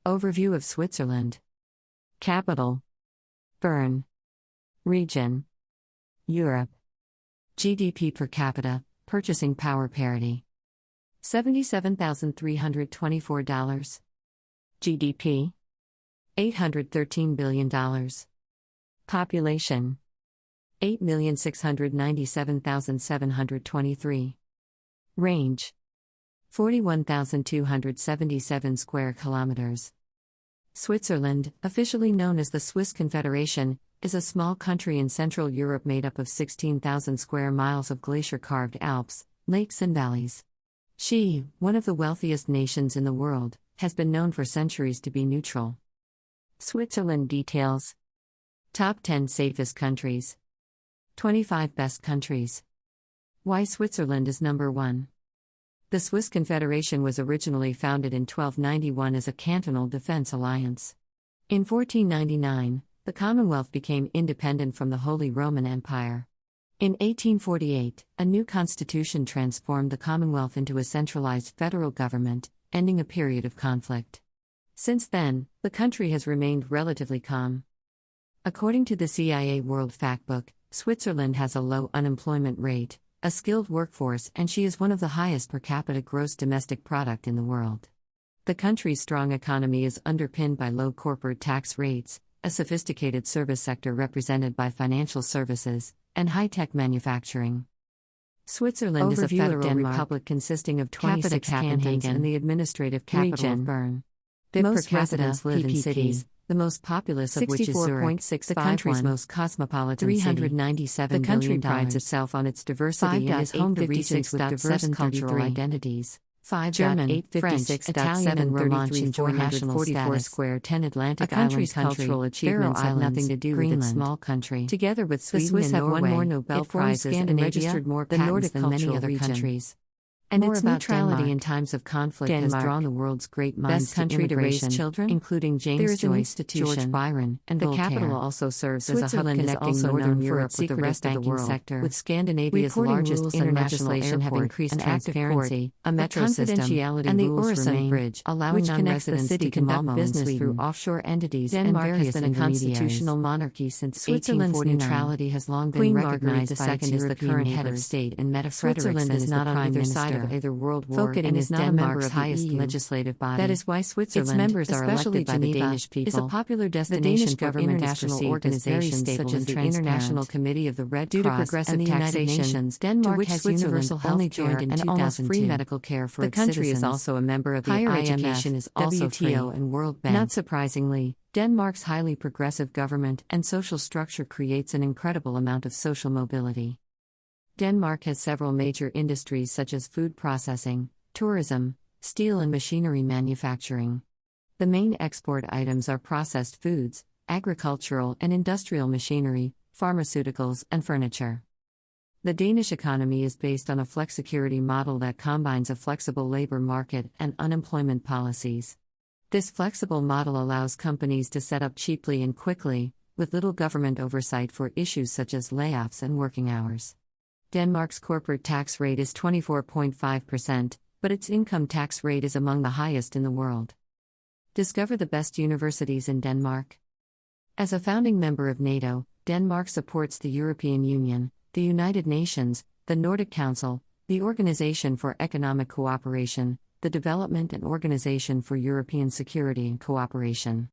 Overview of Switzerland. Capital: Bern. Region: Europe. GDP per capita, purchasing power parity: $77,324. GDP: $813 billion. Population: 8,697,723. Range: 41,277 square kilometers. Switzerland, officially known as the Swiss Confederation, is a small country in Central Europe made up of 16,000 square miles of glacier-carved Alps, lakes and valleys. She, one of the wealthiest nations in the world, has been known for centuries to be neutral. Switzerland details. Top 10 safest countries. 25 best countries. Why Switzerland is number 1. The Swiss Confederation was originally founded in 1291 as a cantonal defense alliance. In 1499, the Commonwealth became independent from the Holy Roman Empire. In 1848, a new constitution transformed the Commonwealth into a centralized federal government, ending a period of conflict. Since then, the country has remained relatively calm. According to the CIA World Factbook, Switzerland has a low unemployment rate, a skilled workforce, and she is one of the highest per capita gross domestic product in the world. The country's strong economy is underpinned by low corporate tax rates, a sophisticated service sector represented by financial services, and high-tech manufacturing. Switzerland is a federal republic consisting of 26 cantons and the administrative capital of Bern. Most residents live in cities, the most populous of which is Zurich, the country's most cosmopolitan $397 billion. The country prides itself on its diversity and is home to regions with diverse cultural identities. 5 German, French, Italian and Romansh enjoy national status. Square 10 Atlantic a country's cultural achievements have nothing to do with its small country. Together with Sweden, the Swiss have won more Nobel Prizes and registered more patents than many other countries. And its neutrality in times of conflict has drawn the world's great minds to country to raise children, including James Joyce, George Byron, and the capital also serves as a hub connecting northern Europe with the rest of the world, sector, with Scandinavia's largest international airport, have increased transparency, a metro system, and the Øresund Bridge, which connects the city to Malmö business through offshore entities. Denmark has been a constitutional monarchy since 1849. Switzerland's neutrality has long been recognized by its European head of state and Meta Switzerland is not on either side of either world war and is not Denmark's highest legislative body. That is why Switzerland, its members are elected by the Danish people, is a popular destination for international organizations such as the International Committee of the Red Cross and the United Nations. Denmark has universal health care and almost free medical care for its citizens. The country is also a member of the Higher education is also WTO and World Bank. Not surprisingly, Denmark's highly progressive government and social structure creates an incredible amount of social mobility. Denmark has several major industries such as food processing, tourism, steel and machinery manufacturing. The main export items are processed foods, agricultural and industrial machinery, pharmaceuticals, and furniture. The Danish economy is based on a flexicurity model that combines a flexible labor market and unemployment policies. This flexible model allows companies to set up cheaply and quickly, with little government oversight for issues such as layoffs and working hours. Denmark's corporate tax rate is 24.5%, but its income tax rate is among the highest in the world. Discover the best universities in Denmark. As a founding member of NATO, Denmark supports the European Union, the United Nations, the Nordic Council, the Organization for Economic Cooperation, the Development and Organization for European Security and Cooperation.